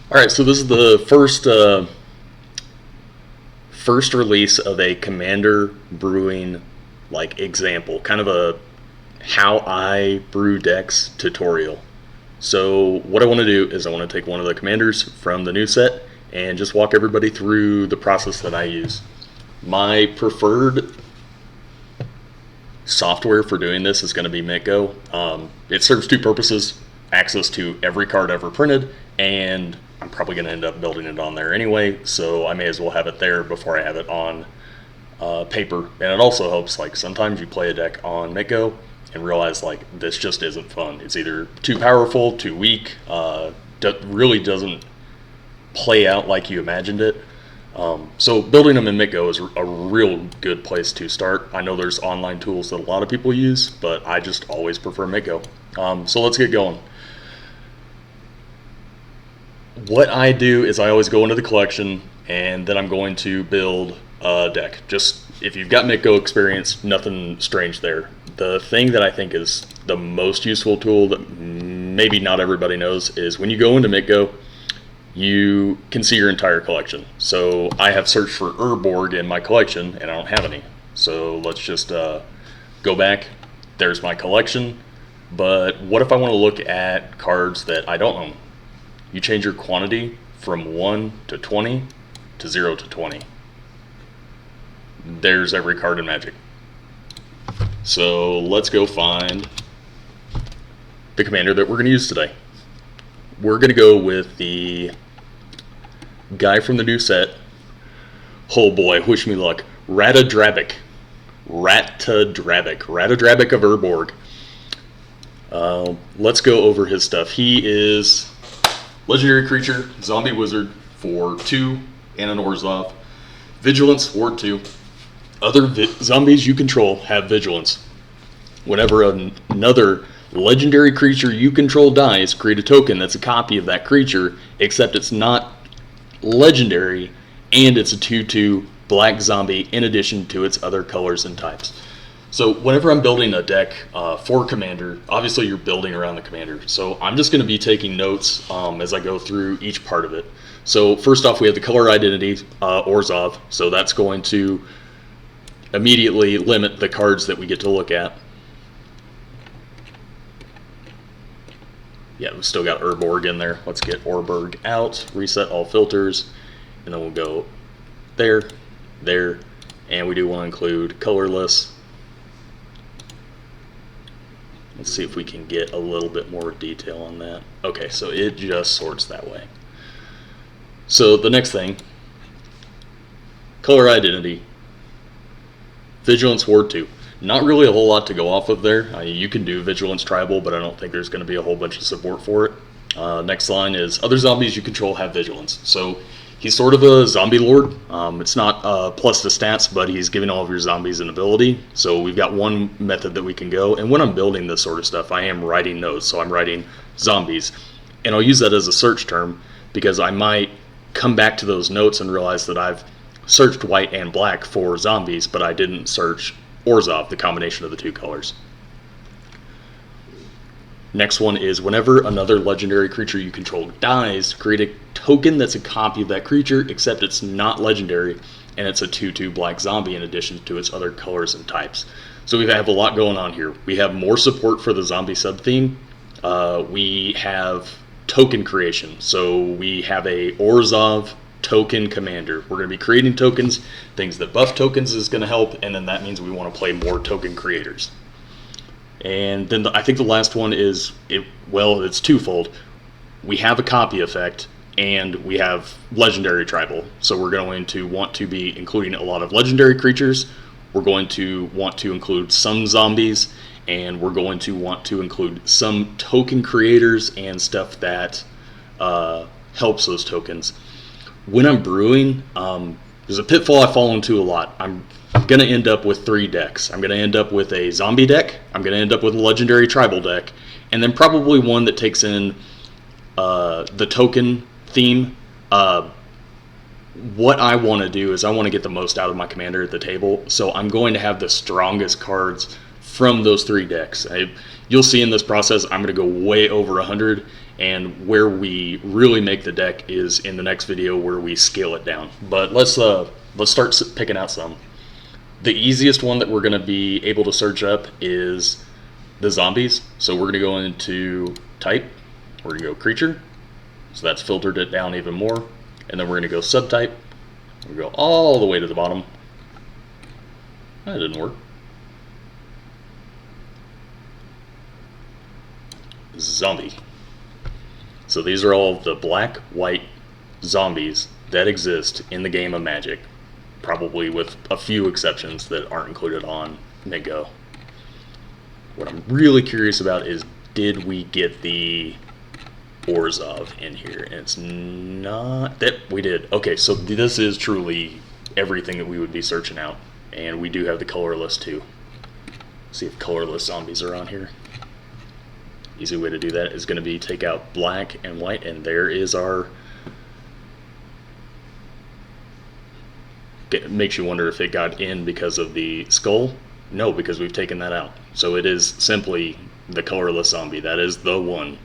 All right, so this is the first release of a Commander brewing like example, kind of a how I brew decks tutorial. So what I want to do is I want to take one of the commanders from the new set and just walk everybody through the process that I use. My preferred software for doing this is going to be MintGo. It serves two purposes: access to every card ever printed, and I'm probably going to end up building it on there anyway, so I may as well have it there before I have it on paper. And it also helps, like, sometimes you play a deck on MintGo and realize, like, this just isn't fun. It's either too powerful, too weak, really doesn't play out like you imagined it. So building them in MintGo is a real good place to start. I know there's online tools that a lot of people use, but I just always prefer MintGo. So let's get going. What I do is I always go into the collection and then I'm going to build a deck. Just if you've got MintGo experience, nothing strange there. The thing that I think is the most useful tool that maybe not everybody knows is when you go into MintGo, you can see your entire collection. So I have searched for Urborg in my collection and I don't have any. So let's just go back. There's my collection. But what if I want to look at cards that I don't own? You change your quantity from 1 to 20 to 0 to 20. There's every card in Magic. So let's go find the commander that we're going to use today. We're going to go with the guy from the new set. Oh boy, wish me luck. Ratadrabik of Urborg. Let's go over his stuff. He is legendary creature, zombie wizard for 2 and an Orzhov. Vigilance, ward 2. Other zombies you control have vigilance. Whenever another legendary creature you control dies, create a token that's a copy of that creature, except it's not legendary, and it's a 2/2 black zombie in addition to its other colors and types. So whenever I'm building a deck for Commander, obviously you're building around the Commander. So I'm just going to be taking notes as I go through each part of it. So first off, we have the color identity, Orzhov. So that's going to immediately limit the cards that we get to look at. Yeah, we've still got Urborg in there. Let's get Urborg out, reset all filters, and then we'll go there, there, and we do want to include colorless. Let's see if we can get a little bit more detail on that. Okay, so it just sorts that way. So the next thing, color identity, Vigilance Ward 2. Not really a whole lot to go off of there. You can do Vigilance Tribal, but I don't think there's going to be a whole bunch of support for it. Next line is other zombies you control have Vigilance. So he's sort of a zombie lord. It's not plus to stats, but he's giving all of your zombies an ability. So we've got one method that we can go. And when I'm building this sort of stuff, I am writing notes. So I'm writing zombies. And I'll use that as a search term because I might come back to those notes and realize that I've searched white and black for zombies, but I didn't search Orzhov, the combination of the two colors. Next one is whenever another legendary creature you control dies, create a token that's a copy of that creature, except it's not legendary, and it's a 2/2 black zombie in addition to its other colors and types. So we have a lot going on here. We have more support for the zombie sub-theme. We have token creation. So we have a Orzhov token commander. We're going to be creating tokens. Things that buff tokens is going to help, and then that means we want to play more token creators. And then I think the last one is, it's twofold. We have a copy effect, and we have legendary tribal. So we're going to want to be including a lot of legendary creatures. We're going to want to include some zombies, and we're going to want to include some token creators and stuff that helps those tokens. When I'm brewing, there's a pitfall I fall into a lot. I'm going to end up with 3 decks. I'm going to end up with a zombie deck, I'm going to end up with a legendary tribal deck, and then probably one that takes in the token theme. What I want to do is I want to get the most out of my commander at the table, so I'm going to have the strongest cards from those 3 decks. You'll see in this process I'm going to go way over 100, and where we really make the deck is in the next video where we scale it down. But let's start picking out some. The easiest one that we're going to be able to search up is the zombies. So we're going to go into type, we're going to go creature, so that's filtered it down even more, and then we're going to go subtype, we go all the way to the bottom. That didn't work. Zombie. So these are all the black, white zombies that exist in the game of Magic, probably with a few exceptions that aren't included on MidGo. What I'm really curious about is, did we get the Orzhov in here? And it's not that we did. Okay, so this is truly everything that we would be searching out, and we do have the colorless too. See if colorless zombies are on here. Easy way to do that is going to be take out black and white, and there is our. It makes you wonder if it got in because of the skull. No, because we've taken that out. So it is simply the colorless zombie. That is the one.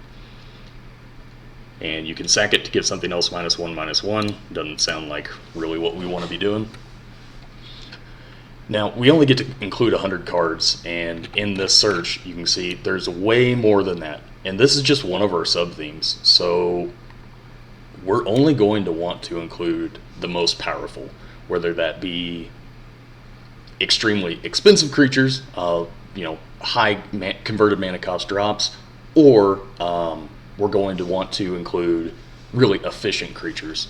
And you can sack it to give something else -1/-1. Doesn't sound like really what we want to be doing. Now, we only get to include 100 cards, and in this search, you can see there's way more than that. And this is just one of our sub-themes, so we're only going to want to include the most powerful, whether that be extremely expensive creatures, high converted mana cost drops, or we're going to want to include really efficient creatures.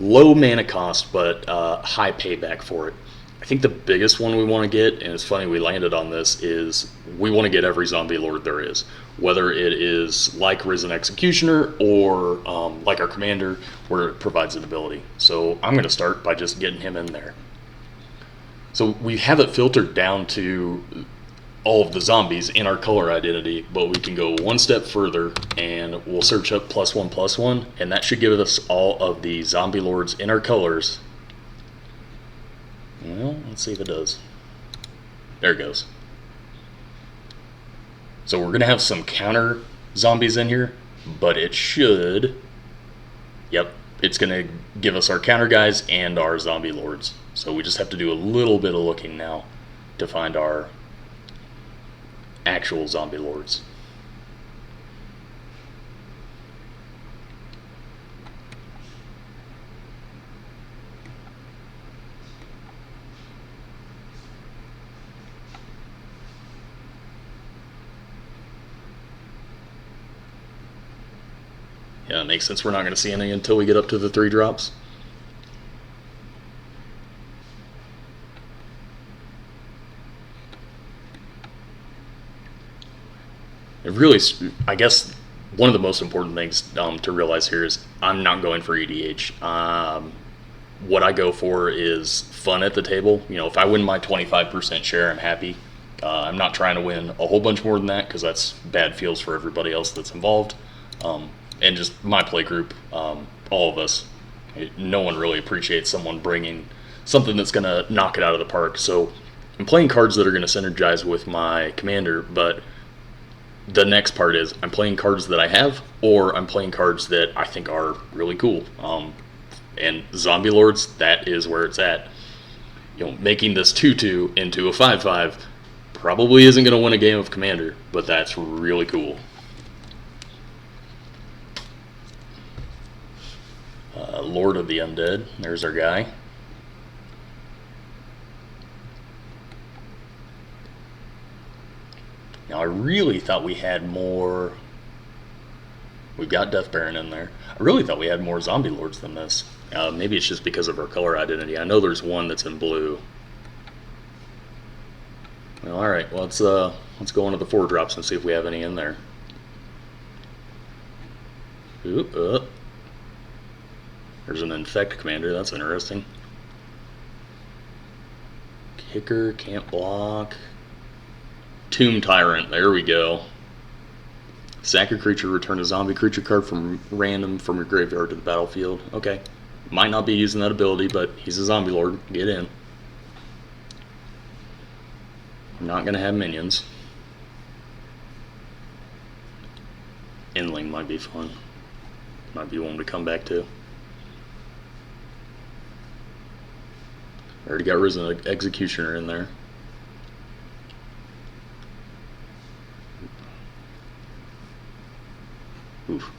Low mana cost, but high payback for it. I think the biggest one we want to get, and it's funny we landed on this, is we want to get every zombie lord there is. Whether it is like Risen Executioner or like our commander, where it provides an ability. So I'm going to start by just getting him in there. So we have it filtered down to all of the zombies in our color identity, but we can go one step further and we'll search up +1/+1, and that should give us all of the zombie lords in our colors. Well, let's see if it does. There it goes. So we're going to have some counter zombies in here, but it should, yep, it's going to give us our counter guys and our zombie lords. So we just have to do a little bit of looking now to find our actual zombie lords. Yeah, it makes sense. We're not going to see any until we get up to the 3 drops. It really, I guess, one of the most important things to realize here is I'm not going for EDH. What I go for is fun at the table. If I win my 25% share, I'm happy. I'm not trying to win a whole bunch more than that, because that's bad feels for everybody else that's involved. And just my play group, all of us, no one really appreciates someone bringing something that's going to knock it out of the park. So I'm playing cards that are going to synergize with my commander, but the next part is I'm playing cards that I have, or I'm playing cards that I think are really cool. And Zombie Lords, that is where it's at. Making this 2/2 into a 5/5 probably isn't going to win a game of Commander, but that's really cool. Lord of the Undead, there's our guy. Now I really thought we had more. We've got Death Baron in there. I really thought we had more Zombie Lords than this. Maybe it's just because of our color identity. I know there's one that's in blue. Well, all right. Well, let's go into the 4 drops and see if we have any in there. Ooh, there's an Infect Commander. That's interesting. Kicker, can't block. Tomb Tyrant. There we go. Sack a creature, return a zombie creature card from random from your graveyard to the battlefield. Okay. Might not be using that ability, but he's a zombie lord. Get in. Not going to have minions. Inling might be fun. Might be one to come back to. Already got Risen Executioner in there. Oof.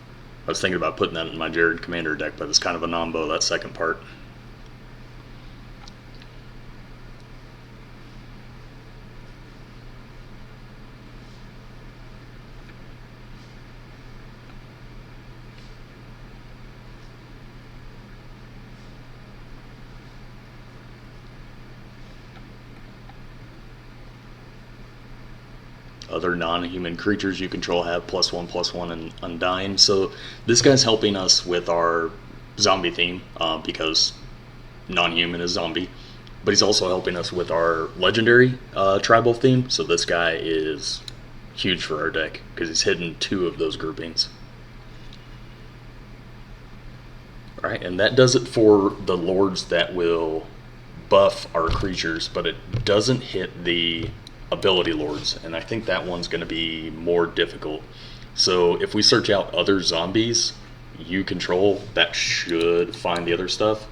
I was thinking about putting that in my Jared Commander deck, but it's kind of a nombo, that second part. Other non-human creatures you control have +1/+1 and Undying. So this guy's helping us with our zombie theme because non-human is zombie. But he's also helping us with our legendary tribal theme. So this guy is huge for our deck because he's hidden 2 of those groupings. Alright, and that does it for the lords that will buff our creatures, but it doesn't hit the ability lords, and I think that one's going to be more difficult. So if we search out other zombies you control, that should find the other stuff.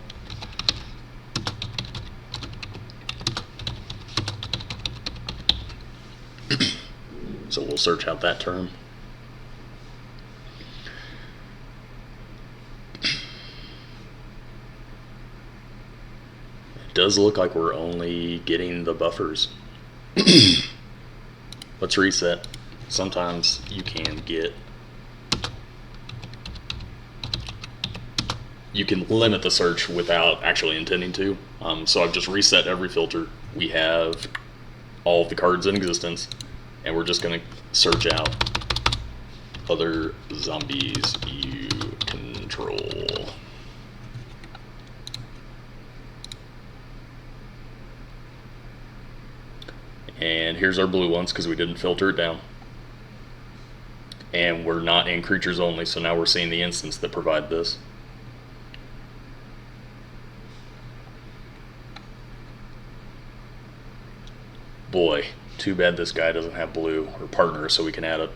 So we'll search out that term. It does look like we're only getting the buffers. Let's reset. Sometimes you can limit the search without actually intending to. So I've just reset every filter. We have all of the cards in existence, and we're just going to search out other zombies you control. And here's our blue ones because we didn't filter it down. And we're not in creatures only, so now we're seeing the instants that provide this. Boy, too bad this guy doesn't have blue or partner so we can add it.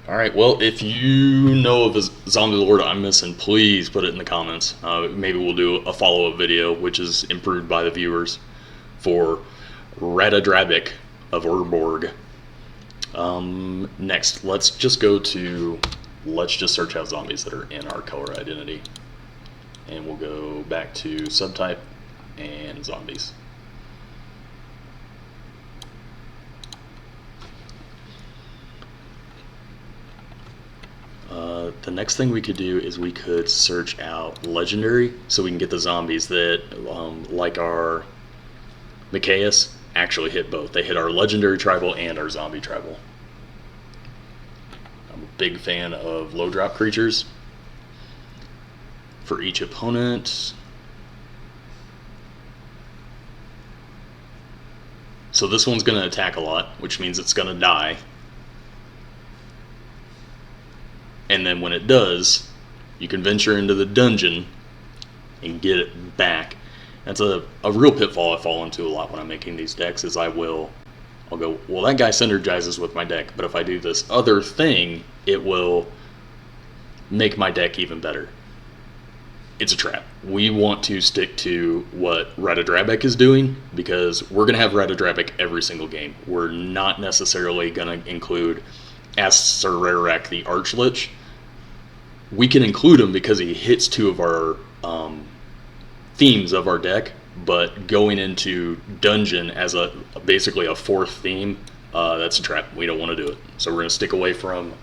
Alright, well, if you know of a zombie lord I'm missing, please put it in the comments. Maybe we'll do a follow-up video, which is improved by the viewers, for Ratadrabik of Urborg. Next, let's just search out zombies that are in our color identity. And we'll go back to subtype and zombies. The next thing we could do is we could search out legendary, so we can get the zombies that, like our Micaeus, actually hit both. They hit our legendary tribal and our zombie tribal. I'm a big fan of low drop creatures for each opponent. So this one's going to attack a lot, which means it's going to die. And then when it does, you can venture into the dungeon and get it back. That's a real pitfall I fall into a lot when I'm making these decks, is I'll go, well, that guy synergizes with my deck, but if I do this other thing, it will make my deck even better. It's a trap. We want to stick to what Ratadrabik is doing, because we're going to have Ratadrabik every single game. We're not necessarily going to include Asararak the Archlich. We can include him because he hits 2 of our themes of our deck, but going into dungeon as basically a 4th theme, that's a trap. We don't want to do it. So we're going to stick away from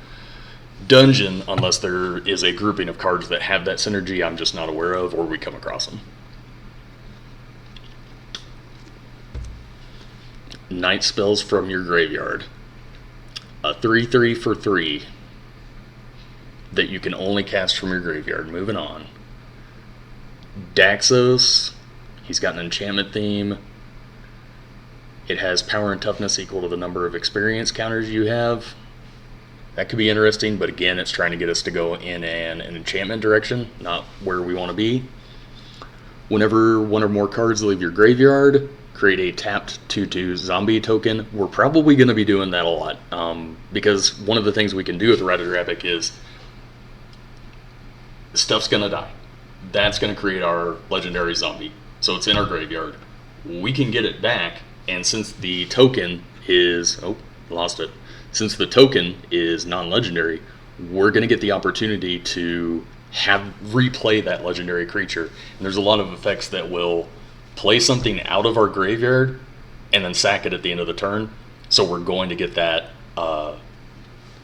dungeon unless there is a grouping of cards that have that synergy I'm just not aware of, or we come across them. Night spells from your graveyard. A 3/3 for 3 that you can only cast from your graveyard. Moving on. Daxos. He's got an enchantment theme. It has power and toughness equal to the number of experience counters you have. That could be interesting, but again, it's trying to get us to go in an enchantment direction, not where we want to be. Whenever one or more cards leave your graveyard, create a tapped 2/2 zombie token. We're probably going to be doing that a lot, because one of the things we can do with Ratadrabik is stuff's going to die. That's going to create our legendary zombie. So it's in our graveyard. We can get it back, and since the token is... oh, lost it. Since the token is non-legendary, we're going to get the opportunity to replay that legendary creature. And there's a lot of effects that will play something out of our graveyard and then sack it at the end of the turn. So we're going to get that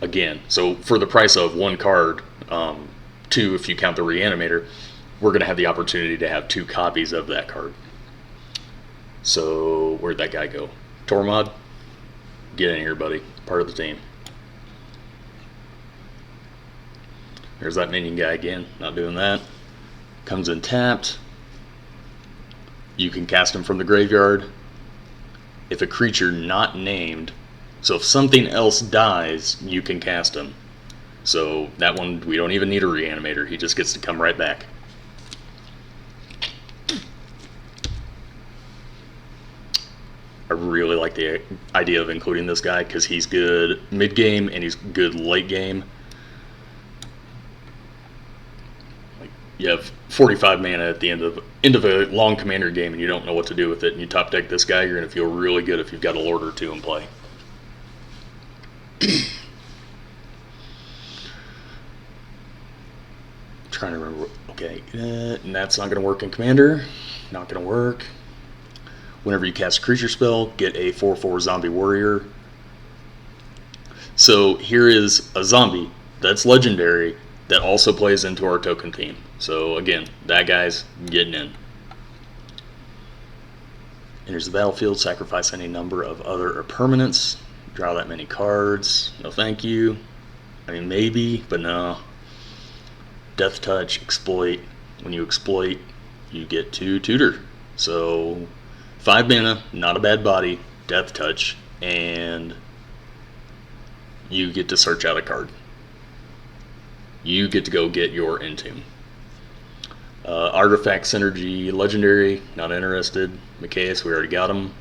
again. So for the price of one card, two if you count the reanimator, we're going to have the opportunity to have 2 copies of that card. So where'd that guy go? Tormod, get in here, buddy. Part of the team. There's that minion guy again. Not doing that. Comes in tapped. You can cast him from the graveyard. If a creature not named, so if something else dies, you can cast him. So that one, we don't even need a reanimator. He just gets to come right back. I really like the idea of including this guy because he's good mid-game and he's good late-game. Like, you have 45 mana at the end of a long commander game and you don't know what to do with it, and you top deck this guy, you're going to feel really good if you've got a Lord or 2 in play. Trying to remember. Okay, and that's not going to work in commander. Not going to work. Whenever you cast a creature spell, get a 4/4 zombie warrior. So here is a zombie that's legendary that also plays into our token theme. So again, that guy's getting in. Enters the battlefield, sacrifice any number of other permanents. Draw that many cards. No thank you. I mean, maybe, but no. Death touch, exploit. When you exploit, you get to tutor. So 5 mana, not a bad body, death touch, and you get to search out a card. You get to go get your Entomb. Artifact Synergy Legendary, not interested. Machias, we already got him.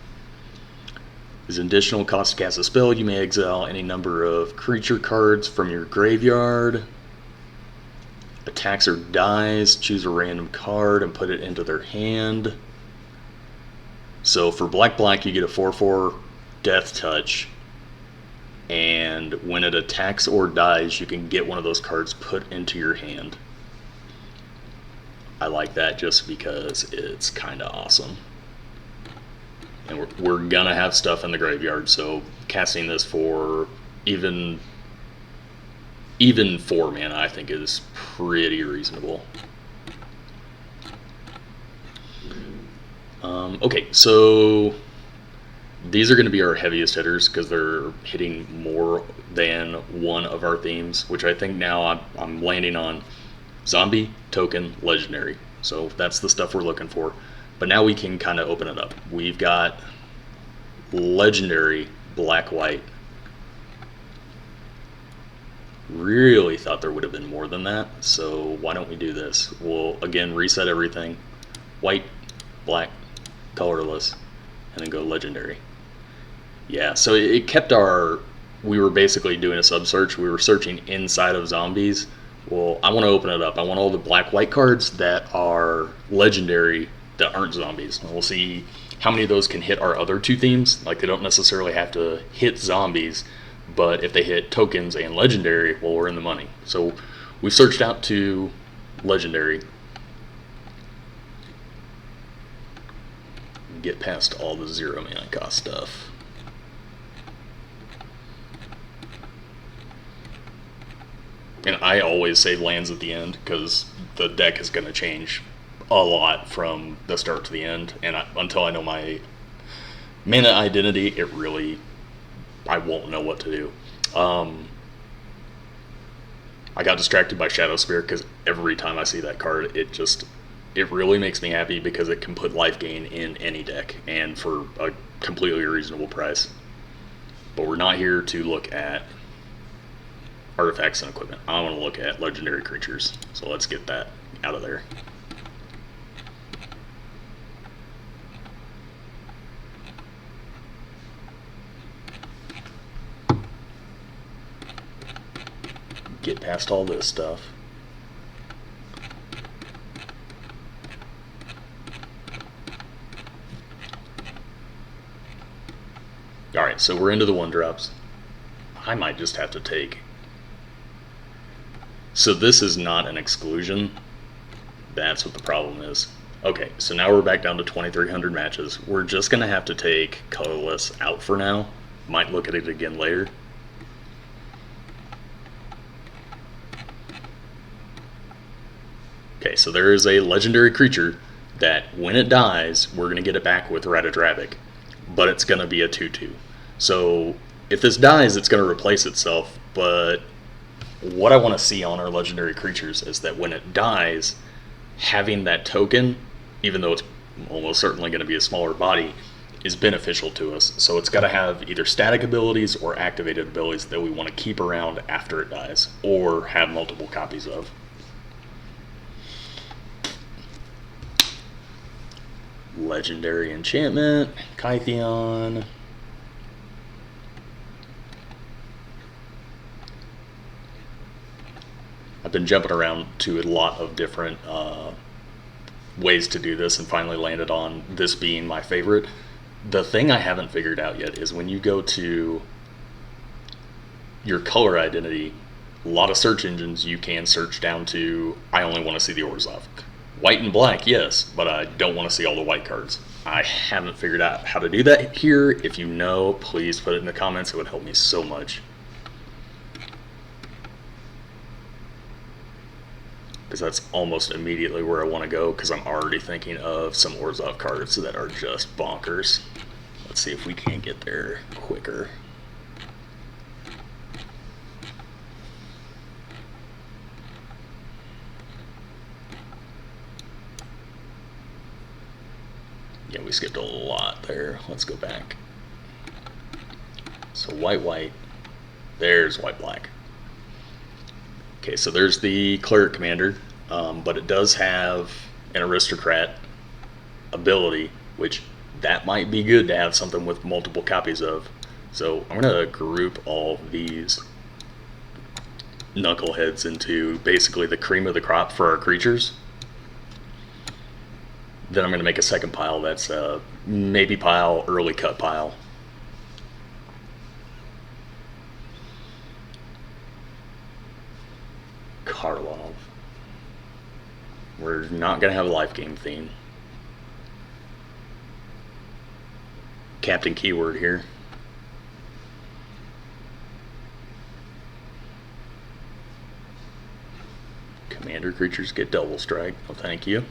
Is an additional cost to cast a spell. You may exile any number of creature cards from your graveyard. Attacks or dies, choose a random card and put it into their hand. So for black, you get a 4/4 death touch, and when it attacks or dies, you can get one of those cards put into your hand. I like that just because it's kind of awesome. And we're gonna have stuff in the graveyard, so casting this for even 4 mana, I think is pretty reasonable. Okay, so these are going to be our heaviest hitters because they're hitting more than one of our themes, which I think now I'm landing on zombie, token, legendary. So that's the stuff we're looking for. But now we can kind of open it up. We've got legendary, black-white. Really thought there would have been more than that, so why don't we do this? We'll, again, reset everything. White, black, colorless, and then go legendary. Yeah, so it kept we were basically doing a sub-search. We were searching inside of zombies. Well, I want to open it up. I want all the black-white cards that are legendary that aren't zombies. And we'll see how many of those can hit our other 2 themes. Like, they don't necessarily have to hit zombies, but if they hit tokens and legendary, well, we're in the money. So we searched out to legendary. Get past all the 0 mana cost stuff. And I always save lands at the end because the deck is going to change a lot from the start to the end. And until I know my mana identity, I won't know what to do. I got distracted by Shadow Spear because every time I see that card, it really makes me happy because it can put life gain in any deck and for a completely reasonable price. But we're not here to look at artifacts and equipment. I want to look at legendary creatures, so let's get that out of there. Get past all this stuff. Alright, so we're into the 1-drops. I might just have to take. So this is not an exclusion. That's what the problem is. Okay, so now we're back down to 2,300 matches. We're just going to have to take colorless out for now. Might look at it again later. Okay, so there is a legendary creature that when it dies, we're going to get it back with Ratadrabik, but it's going to be a 2/2. So if this dies, it's going to replace itself, but what I want to see on our legendary creatures is that when it dies, having that token, even though it's almost certainly going to be a smaller body, is beneficial to us. So it's got to have either static abilities or activated abilities that we want to keep around after it dies, or have multiple copies of. Legendary enchantment, Kytheon. I've been jumping around to a lot of different ways to do this and finally landed on this being my favorite. The thing I haven't figured out yet is when you go to your color identity, a lot of search engines you can search down to, I only want to see the Orzhov. White and black, yes, but I don't want to see all the white cards. I haven't figured out how to do that here. If you know, please put it in the comments. It would help me so much. Because that's almost immediately where I want to go, because I'm already thinking of some Orzhov cards that are just bonkers. Let's see if we can get there quicker. Yeah, we skipped a lot there. Let's go back. So white, there's white-black. Okay, so there's the Cleric Commander, but it does have an Aristocrat ability, which that might be good to have something with multiple copies of. So I'm going to group all these knuckleheads into basically the cream of the crop for our creatures. Then I'm going to make a second pile that's a maybe pile, early cut pile. Karlov. We're not going to have a life game theme. Captain Keyword here. Commander creatures get double strike. Oh, thank you.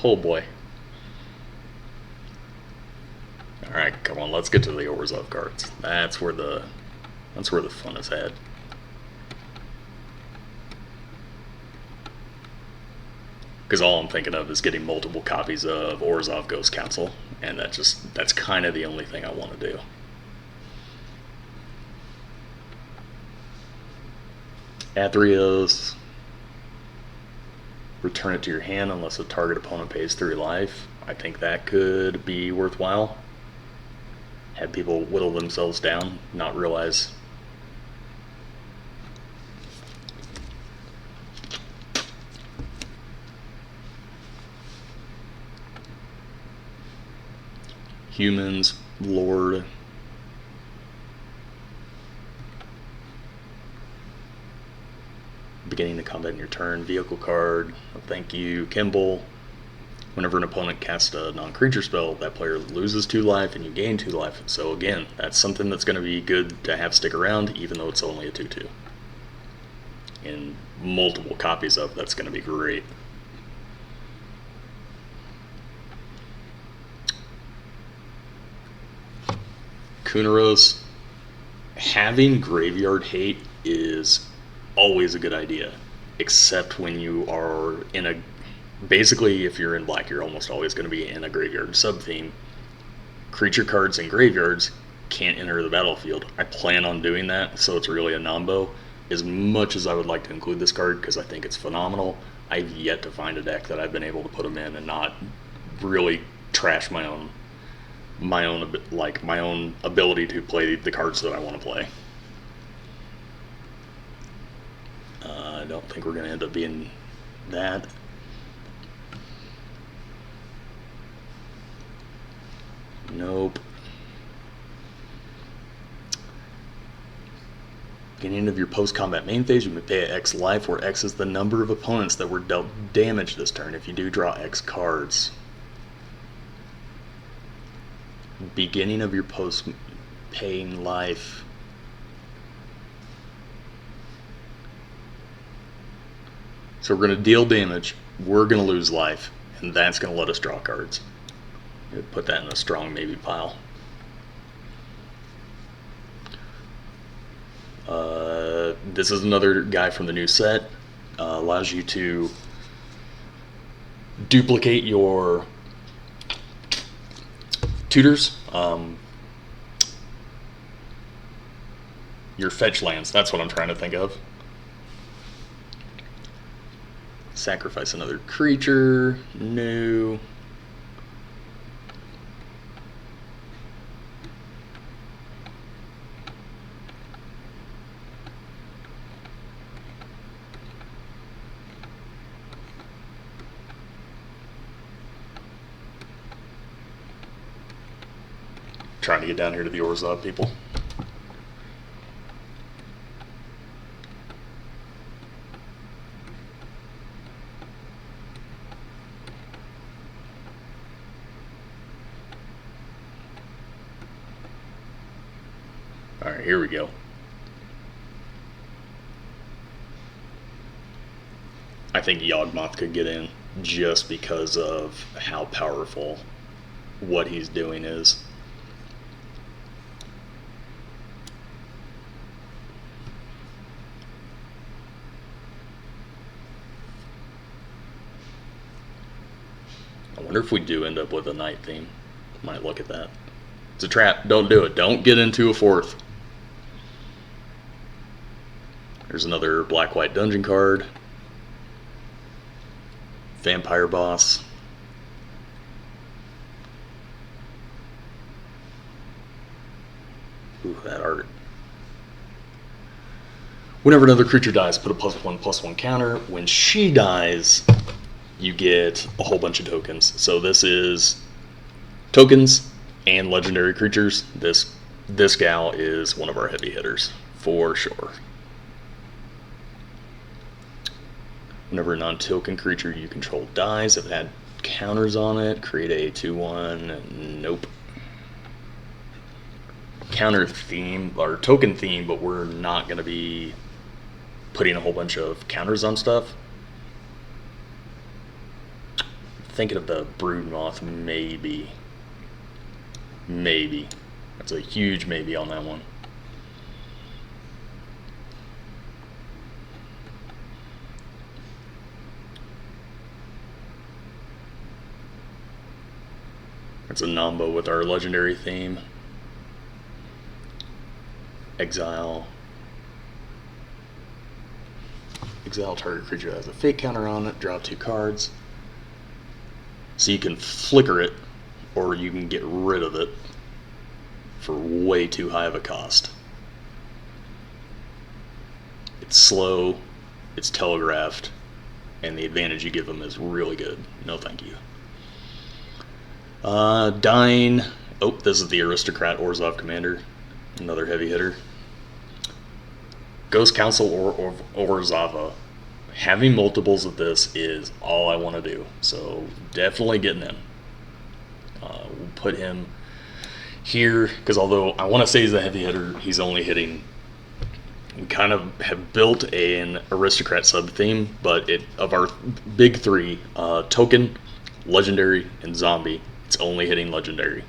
Oh boy. Alright, come on, let's get to the Orzhov cards. That's where the fun is had. Because all I'm thinking of is getting multiple copies of Orzhov Ghost Council, and that's kind of the only thing I want to do. Athreos. Return it to your hand unless a target opponent pays 3 life. I think that could be worthwhile. Have people whittle themselves down, not realize. Humans, Lord. Beginning the combat in your turn, vehicle card, thank you, Kimball. Whenever an opponent casts a non-creature spell, that player loses 2 life and you gain 2 life. So again, that's something that's going to be good to have stick around, even though it's only a 2/2. And multiple copies of that's going to be great. Kunaros, having Graveyard Hate is always a good idea, except when you are in a basically, if you're in black, you're almost always going to be in a graveyard sub-theme. Creature cards in graveyards can't enter the battlefield. I plan on doing that, so it's really a nombo. As much as I would like to include this card because I think it's phenomenal, I've yet to find a deck that I've been able to put them in and not really trash my own ability to play the cards that I want to play. I don't think we're going to end up being that. Nope. Beginning of your post-combat main phase, you may pay X life, where X is the number of opponents that were dealt damage this turn. If you do, draw X cards. Beginning of your post-paying life. So we're going to deal damage, we're going to lose life, and that's going to let us draw cards. Put that in a strong maybe pile. This is another guy from the new set. Allows you to duplicate your tutors, your fetch lands. That's what I'm trying to think of. Sacrifice another creature. No. Trying to get down here to the Orzhov people. Alright, here we go. I think Yawgmoth could get in just because of how powerful what he's doing is. I wonder if we do end up with a night theme. Might look at that. It's a trap. Don't do it. Don't get into a fourth. There's another black-white dungeon card. Vampire boss. Ooh, that art. Whenever another creature dies, put a +1/+1 counter. When she dies, you get a whole bunch of tokens. So this is tokens and legendary creatures. This gal is one of our heavy hitters, for sure. Whenever a non-token creature you control dies, if it had counters on it, create a 2/1. Nope. Counter theme, or token theme, but we're not going to be putting a whole bunch of counters on stuff. Thinking of the Broodmoth, maybe. Maybe. That's a huge maybe on that one. It's a nombo with our legendary theme. Exile target creature that has a fate counter on it, draw 2 cards. So you can flicker it, or you can get rid of it for way too high of a cost. It's slow, it's telegraphed, and the advantage you give them is really good. No thank you. Dying. Oh, this is the Aristocrat Orzhov Commander. Another heavy hitter. Ghost Council or Orzhova. Having multiples of this is all I want to do. So definitely getting in. We'll put him here, because although I want to say he's a heavy hitter, he's only hitting... We kind of have built an Aristocrat sub-theme, but of our big 3, token, legendary, and zombie, it's only hitting legendary.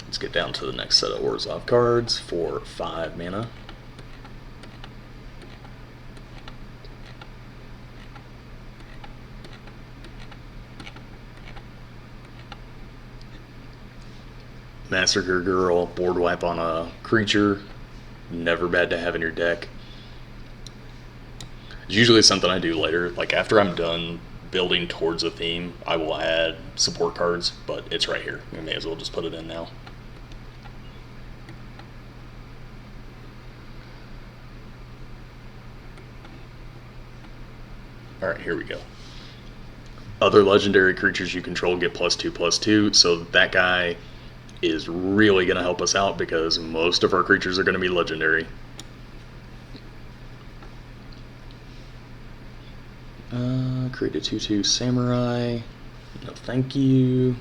Let's get down to the next set of Orzhov cards for 5 mana. Massacre Girl, board wipe on a creature. Never bad to have in your deck. It's usually something I do later. Like after I'm done building towards a theme, I will add support cards, but it's right here. We may as well just put it in now. Alright, here we go. Other legendary creatures you control get +2/+2, so that guy is really going to help us out because most of our creatures are going to be legendary. Create a 2/2 samurai. No, thank you.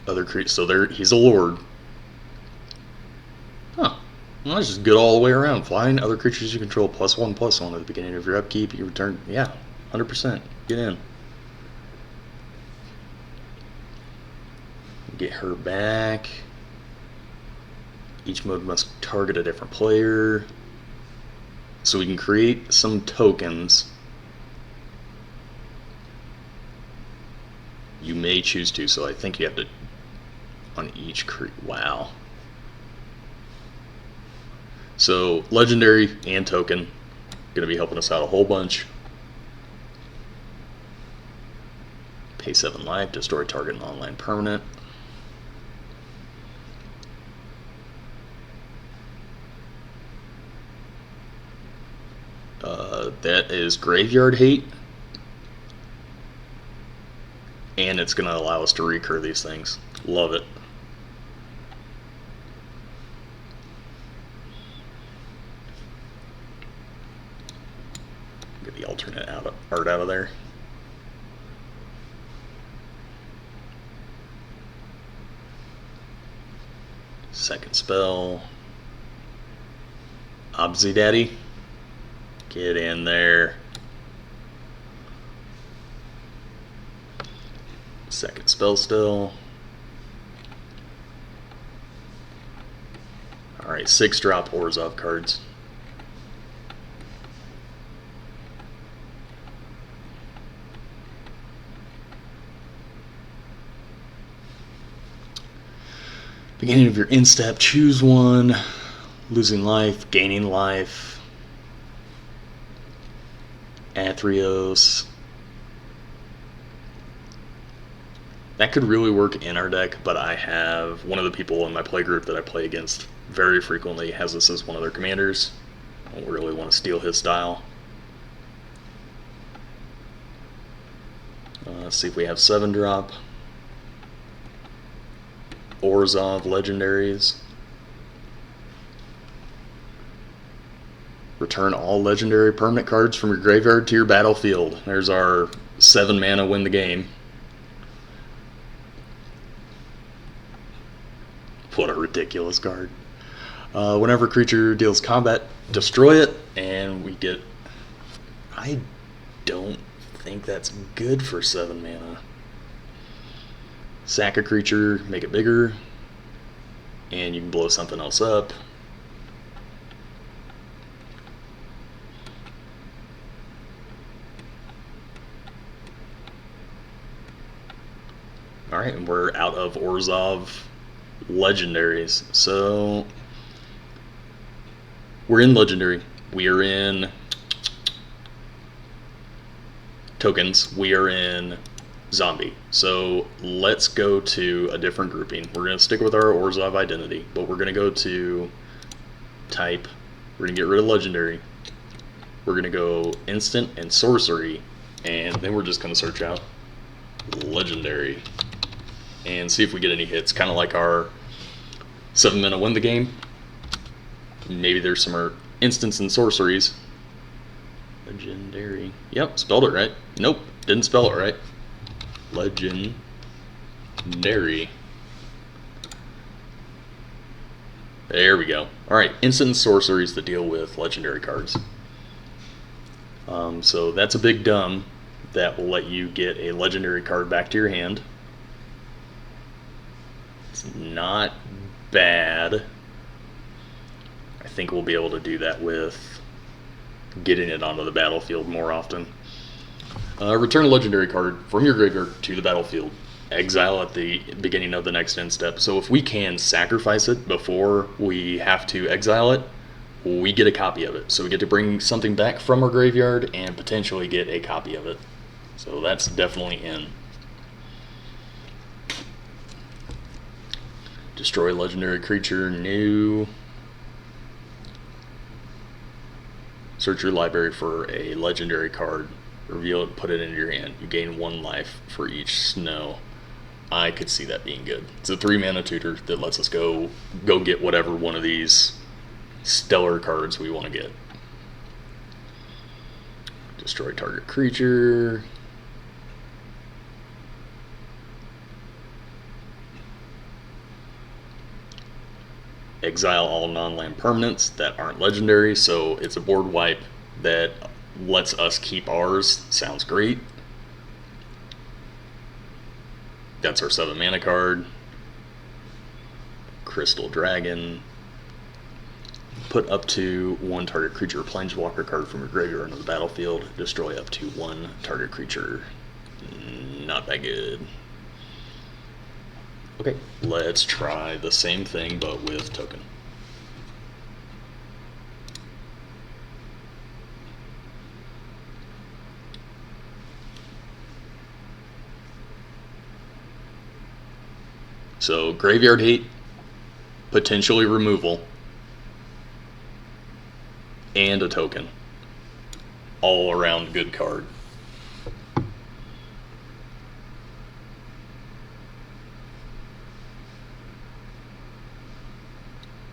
Other creatures. So there, he's a lord. Huh. Well, that's just good all the way around. Flying. Other creatures you control +1/+1 at the beginning of your upkeep. You return. Yeah, 100%. Get in. Get her back. Each mode must target a different player. So we can create some tokens. You may choose to, so I think you have to on each wow. So legendary and token gonna be helping us out a whole bunch. Pay 7 life, destroy target non-land permanent. That is Graveyard Hate, and it's going to allow us to recur these things. Love it. Get the alternate art out of there. Second spell. Obsy Daddy. Get in there. Second spell still. Alright, 6-drop Orzhov cards. Beginning of your instep, choose one. Losing life, gaining life. Athreos. That could really work in our deck, but I have one of the people in my play group that I play against very frequently has this as one of their commanders. I don't really want to steal his style. Let's see if we have 7-drop. Orzhov legendaries. Return all legendary permanent cards from your graveyard to your battlefield. There's our 7 mana win the game. What a ridiculous card. Whenever a creature deals combat, destroy it, and we get... I don't think that's good for 7 mana. Sack a creature, make it bigger, and you can blow something else up. Alright, and we're out of Orzhov legendaries. So we're in legendary. We are in tokens. We are in zombie. So let's go to a different grouping. We're going to stick with our Orzhov identity, but we're going to go to type. We're going to get rid of legendary. We're going to go instant and sorcery, and then we're just going to search out legendary and see if we get any hits, kind of like our 7 mana win the game. Maybe there's some instants and sorceries. Legendary. Yep, spelled it right. Nope, didn't spell it right. Legendary. There we go. Alright, instant and sorceries that deal with legendary cards. So that's a big dumb that will let you get a legendary card back to your hand. It's not bad. I think we'll be able to do that with getting it onto the battlefield more often. Return a legendary card from your graveyard to the battlefield. Exile at the beginning of the next end step. So if we can sacrifice it before we have to exile it, we get a copy of it. So we get to bring something back from our graveyard and potentially get a copy of it. So that's definitely in. Destroy legendary creature, new. Search your library for a legendary card. Reveal it, put it into your hand. You gain 1 life for each snow. I could see that being good. It's a 3-mana tutor that lets us go get whatever one of these stellar cards we want to get. Destroy target creature. Exile all non-land permanents that aren't legendary, so it's a board wipe that lets us keep ours. Sounds great. That's our 7-mana card. Crystal Dragon. Put up to 1 target creature or planeswalker card from your graveyard into the battlefield. Destroy up to 1 target creature. Not that good. Okay, let's try the same thing but with token. So graveyard hate, potentially removal, and a token. All around good card.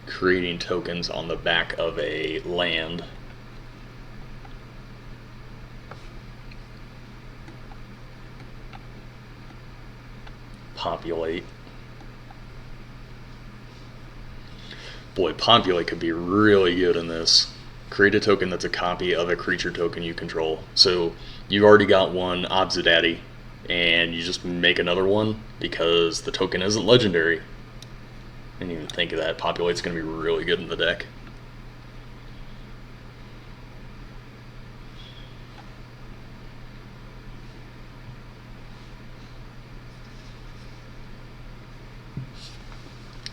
Creating tokens on the back of a land. Populate. Boy, Populate could be really good in this. Create a token that's a copy of a creature token you control. So you've already got one, Obsidaddy, and you just make another one because the token isn't legendary. I didn't even think of that. Populate's going to be really good in the deck.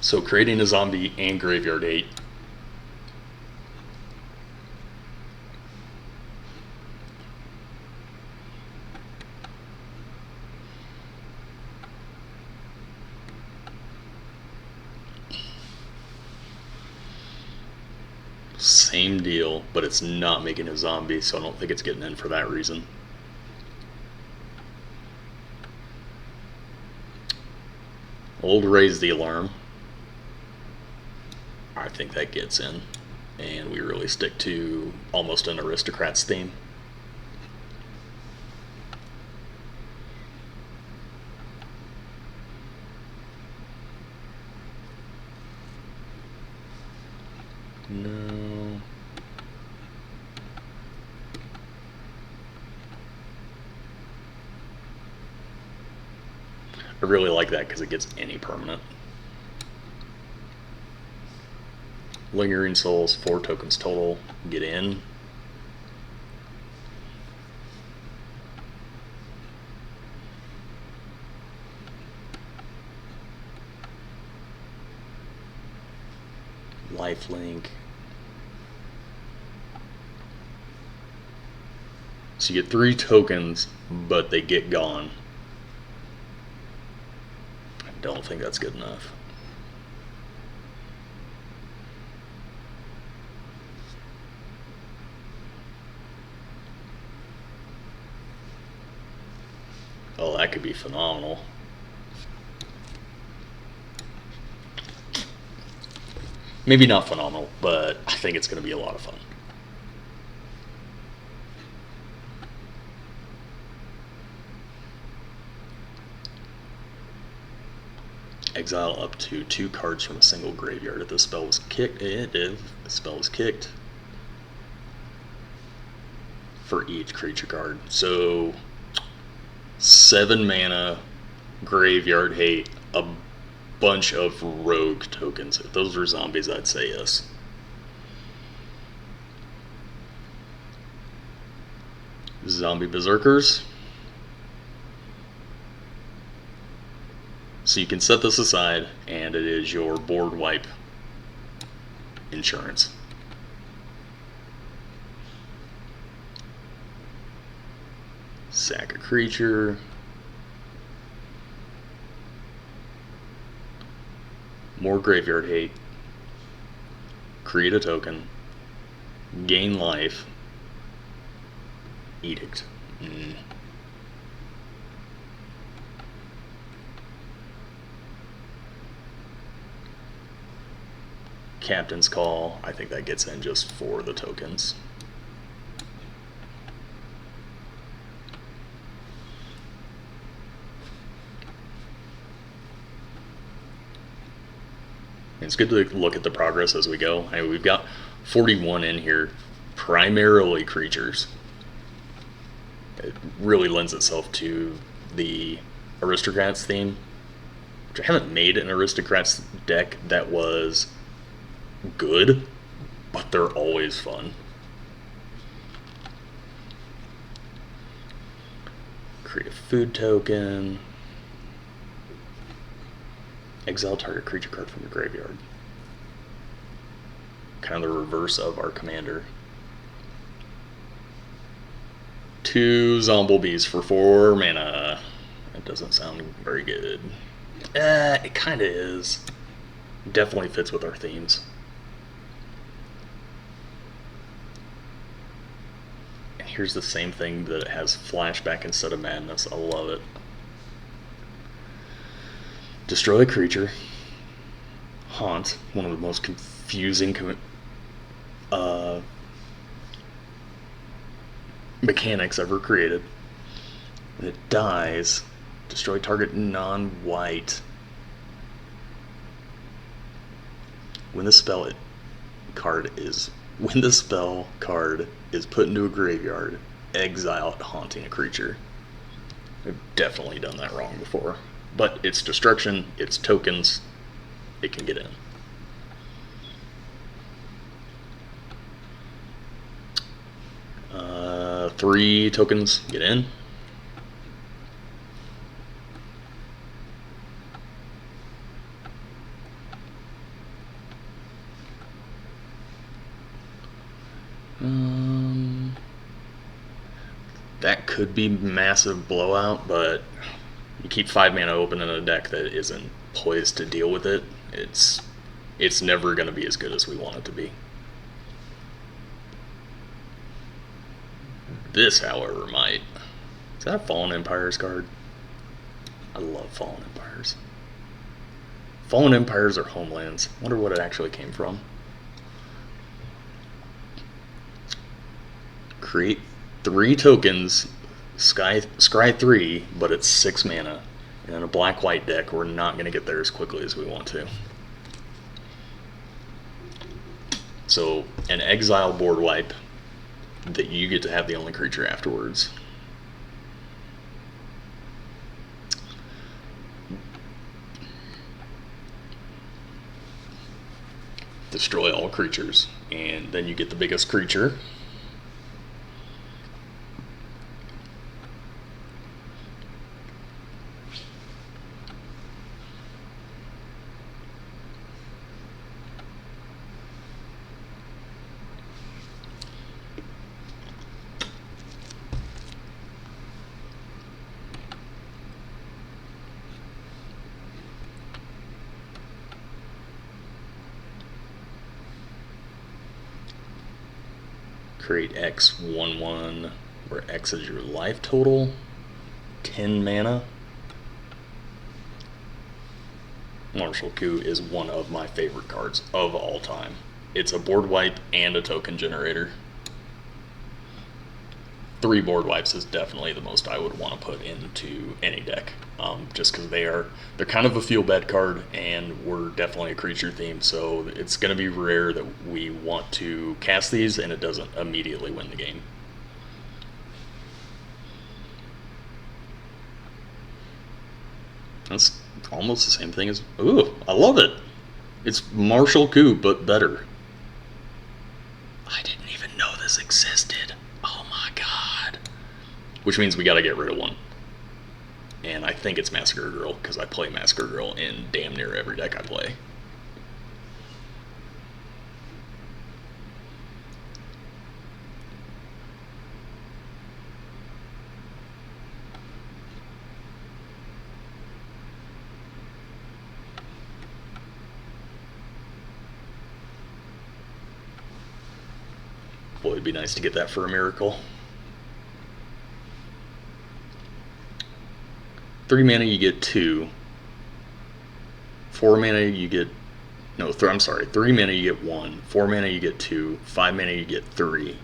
So creating a zombie and graveyard hate. Same deal, but it's not making a zombie, so I don't think it's getting in for that reason. Old Raise the Alarm. I think that gets in, and we really stick to almost an Aristocrats theme. No. I really like that because it gets any permanent. Lingering Souls, 4 tokens total. Get in. Lifelink. So you get 3 tokens, but they get gone. I don't think that's good enough. Oh, that could be phenomenal. Maybe not phenomenal, but I think it's going to be a lot of fun. Exile up to 2 cards from a single graveyard. If the spell was kicked, for each creature card. So 7 mana, graveyard hate, a bunch of rogue tokens. If those were zombies, I'd say yes. Zombie berserkers. So you can set this aside, and it is your board wipe insurance. Sack a creature. More graveyard hate. Create a token. Gain life. Edict. Captain's Call. I think that gets in just for the tokens. It's good to look at the progress as we go. I mean, we've got 41 in here, primarily creatures. It really lends itself to the Aristocrats theme, which I haven't made an Aristocrats deck that was good, but they're always fun. Create a food token. Exile target creature card from your graveyard. Kind of the reverse of our commander. 2 Zomblebees for 4 mana. That doesn't sound very good. It kind of is. Definitely fits with our themes. And here's the same thing that it has flashback instead of madness. I love it. Destroy a creature. Haunt, one of the most confusing mechanics ever created. When it dies, destroy target non-white. When the spell card is put into a graveyard, exile it, haunting a creature. I've definitely done that wrong before. But it's destruction, it's tokens, it can get in. Three tokens get in. That could be massive blowout, but you keep 5 mana open in a deck that isn't poised to deal with it, it's never going to be as good as we want it to be. This, however, might. Is that a Fallen Empires card? I love Fallen Empires. Fallen Empires are homelands. Wonder what it actually came from. Create 3 tokens, scry 3, but it's 6 mana. And in a black-white deck, we're not going to get there as quickly as we want to. So, an exile board wipe that you get to have the only creature afterwards. Destroy all creatures, and then you get the biggest creature. Create X 1/1, where X is your life total. 10 mana. Martial Coup is one of my favorite cards of all time. It's a board wipe and a token generator. 3 board wipes is definitely the most I would want to put into any deck, just because they're kind of a feel bad card, and we're definitely a creature theme, so it's going to be rare that we want to cast these and it doesn't immediately win the game. That's almost the same thing as... Ooh, I love it! It's Marshall Coup, but better. I didn't even know this existed. Oh my god. Which means we gotta get rid of one. And I think it's Massacre Girl, because I play Massacre Girl in damn near every deck I play. Boy, it'd be nice to get that for a miracle. 3 mana, you get 2. 4 mana, you get... No, I'm sorry. 3 mana, you get 1. 4 mana, you get 2. 5 mana, you get 3.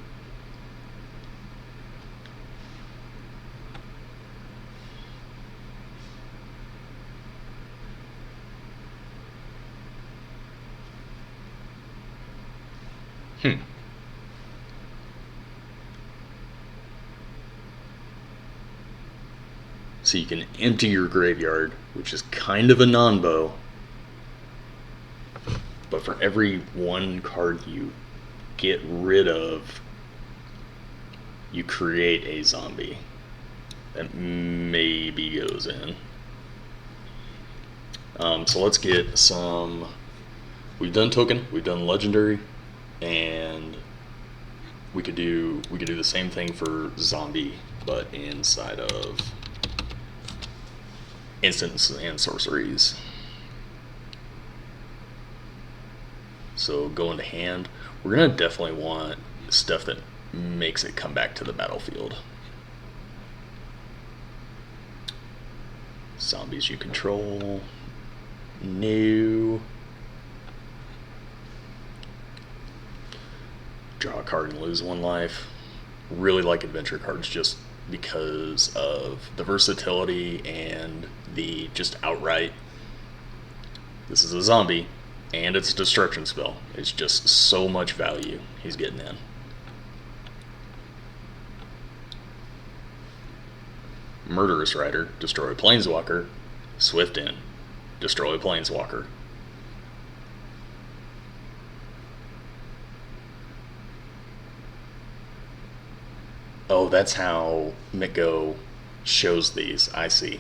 So you can empty your graveyard, which is kind of a non-bow. But for every one card you get rid of, you create a zombie that maybe goes in. So let's get some... We've done token, we've done legendary, and we could do the same thing for zombie, but inside of instants and sorceries. So go into hand. We're gonna definitely want stuff that makes it come back to the battlefield. Zombies you control. New. Draw a card and lose 1 life. Really like adventure cards just because of the versatility and the just outright, this is a zombie and it's a destruction spell. It's just so much value he's getting in. Murderous Rider, destroy a planeswalker. Swift in, destroy a planeswalker. Oh, that's how Mitgo shows these. I see.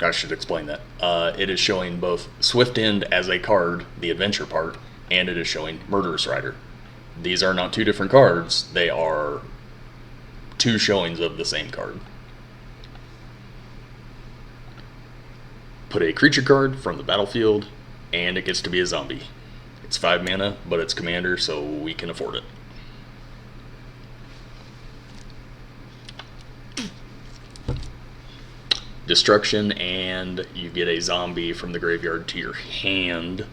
I should explain that. It is showing both Swift End as a card, the adventure part, and it is showing Murderous Rider. These are not 2 different cards. They are 2 showings of the same card. Put a creature card from the battlefield, and it gets to be a zombie. It's 5 mana, but it's commander, so we can afford it. Destruction, and you get a zombie from the graveyard to your hand.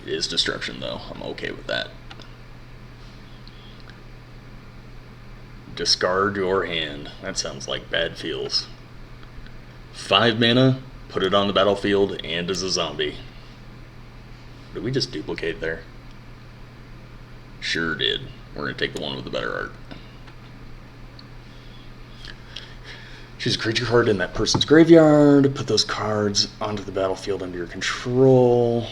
It is destruction, though. I'm okay with that. Discard your hand. That sounds like bad feels. 5 mana, put it on the battlefield, and as a zombie. Did we just duplicate there? Sure did. We're going to take the one with the better art. Choose a creature card in that person's graveyard. Put those cards onto the battlefield under your control.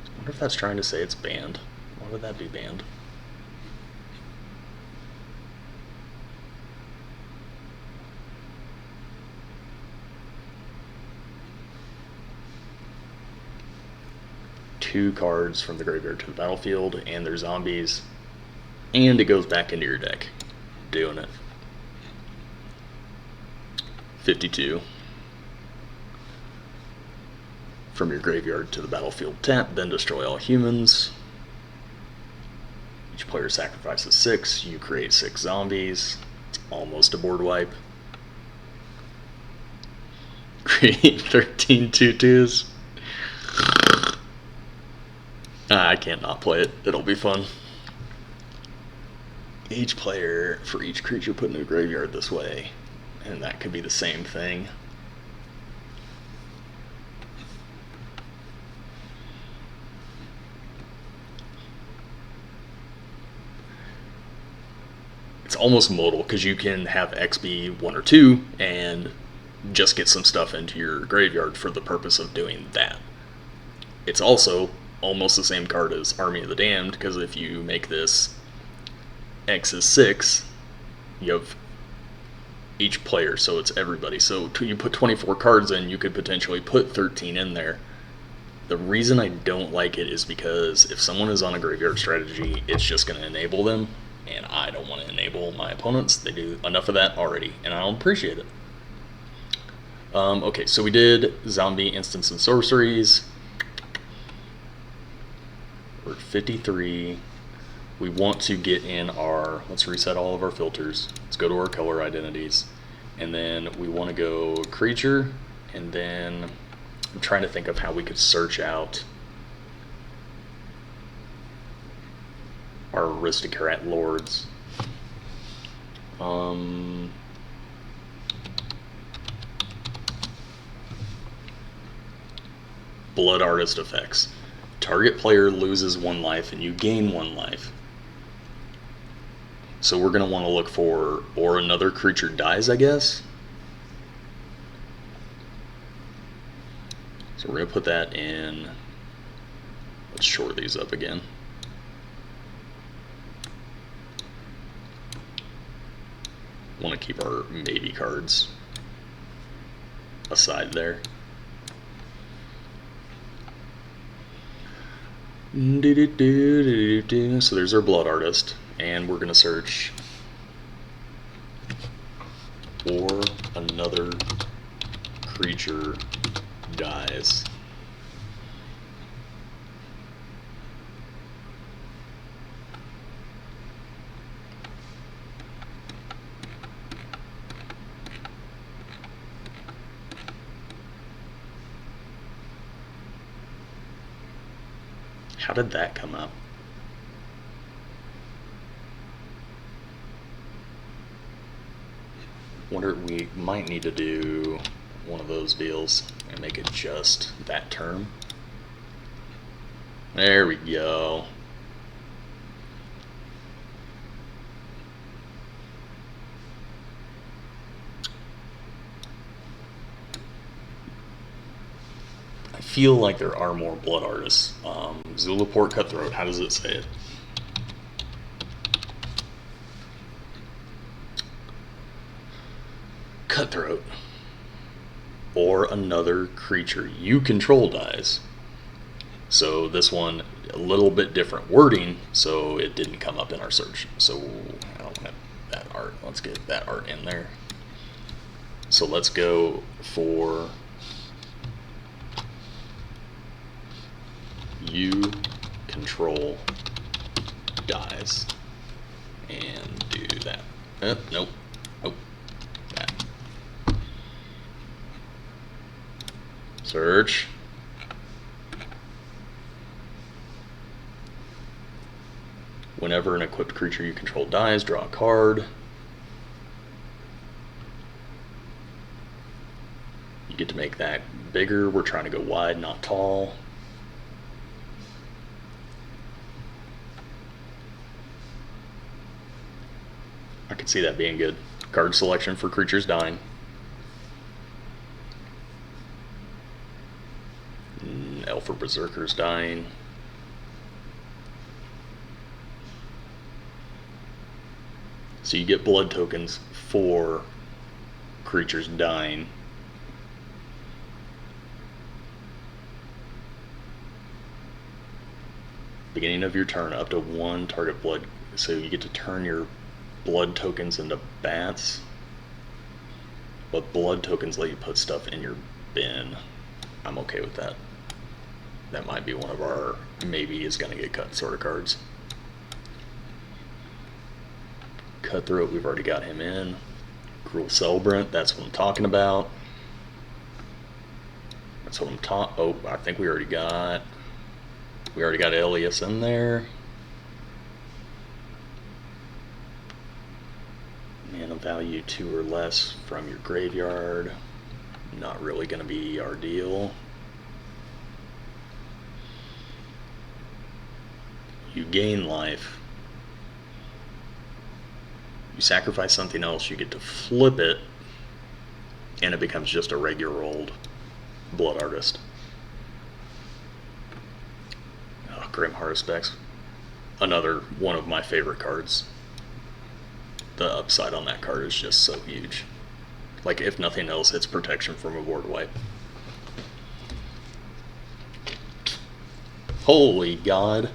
I wonder if that's trying to say it's banned. Why would that be banned? Two cards from the graveyard to the battlefield, and they're zombies, and it goes back into your deck. Doing it. 52. From your graveyard to the battlefield, tap, then destroy all humans. Each player sacrifices 6. You create 6 zombies. It's almost a board wipe. Create 13 2/2s. I can't not play it. It'll be fun. Each player, for each creature put into a graveyard this way, and that could be the same thing. it's almost modal because you can have X be 1 or 2 and just get some stuff into your graveyard for the purpose of doing that. It's also almost the same card as Army of the Damned, because if you make this X is 6, you have each player, so it's everybody. So you put 24 cards in, you could potentially put 13 in there. The reason I don't like it is because if someone is on a graveyard strategy, it's just going to enable them, and I don't want to enable my opponents. They do enough of that already, and I don't appreciate it. Okay, so we did zombie instants and sorceries. We're at 53. We want to get in our, let's reset all of our filters. Let's go to our color identities. And then we want to go creature, and then I'm trying to think of how we could search out our aristocrat lords. Blood Artist effects. Target player loses 1 life and you gain 1 life. So we're going to want to look for, or another creature dies, I guess. So we're going to put that in. Let's short these up again. Want to keep our maybe cards aside there. So there's our Blood Artist, and we're going to search or another creature dies. How did that come up? Wonder, we might need to do one of those deals and make it just that term. There we go. I feel like there are more Blood Artists. Zulaport Cutthroat, how does it say it? Cutthroat. Or another creature you control dies. So this one, a little bit different wording, so it didn't come up in our search. So I don't have that art. Let's get that art in there. So let's go for you control dies and do that. Nope. Nope. That. Search. Whenever an equipped creature you control dies, draw a card. You get to make that bigger. We're trying to go wide, not tall. I could see that being good. Card selection for creatures dying. Elf or Berserkers dying. So you get blood tokens for creatures dying. Beginning of your turn, up to 1 target blood. So you get to turn your blood tokens into bats, but blood tokens let you put stuff in your bin. I'm okay with that. That might be one of our maybe is going to get cut sort of cards. Cutthroat, we've already got him in. Cruel Celebrant, that's what I'm talking about. That's what I'm talking. Oh, I think we already got Elias in there. Mana value 2 or less from your graveyard. Not really going to be our deal. You gain life. You sacrifice something else, you get to flip it, and it becomes just a regular old Blood Artist. Oh, Grim Haruspex. Another one of my favorite cards. The upside on that card is just so huge. Like, if nothing else, it's protection from a board wipe. Holy God.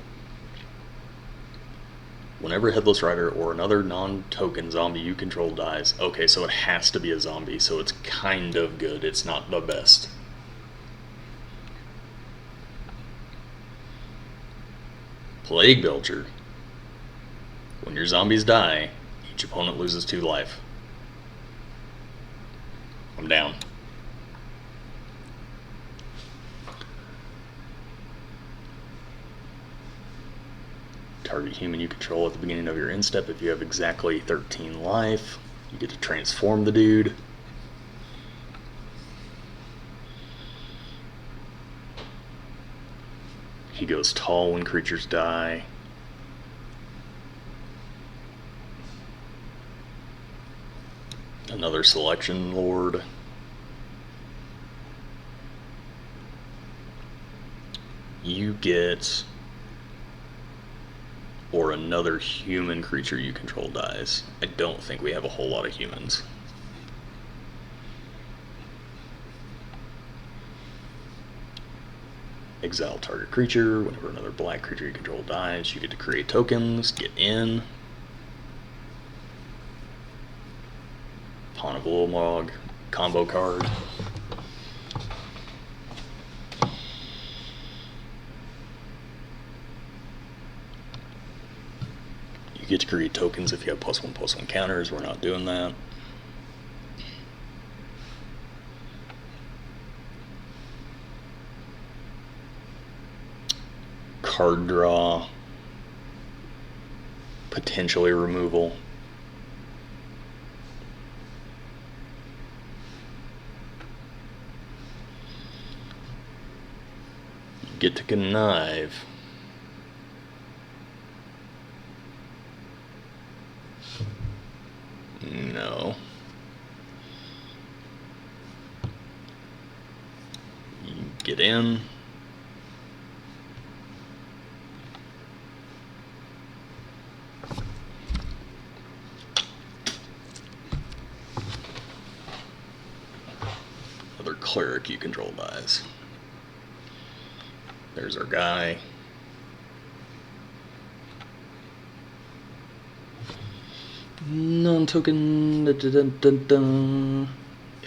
Whenever Headless Rider or another non-token zombie you control dies. Okay, so it has to be a zombie, so it's kind of good. It's not the best. Plague Belcher. When your zombies die, each opponent loses 2 life. I'm down. Target human you control at the beginning of your end step. If you have exactly 13 life, you get to transform the dude. He goes tall when creatures die. Another selection lord. You get, or another human creature you control dies. I don't think we have a whole lot of humans. Exile target creature. Whenever another black creature you control dies, you get to create tokens. Get in. Pawn of Ulmog. Combo card. You get to create tokens if you have +1/+1 counters. We're not doing that. Card draw. Potentially removal. You get to connive. No. You get in. Other cleric you control dies. There's our guy. Non-token. If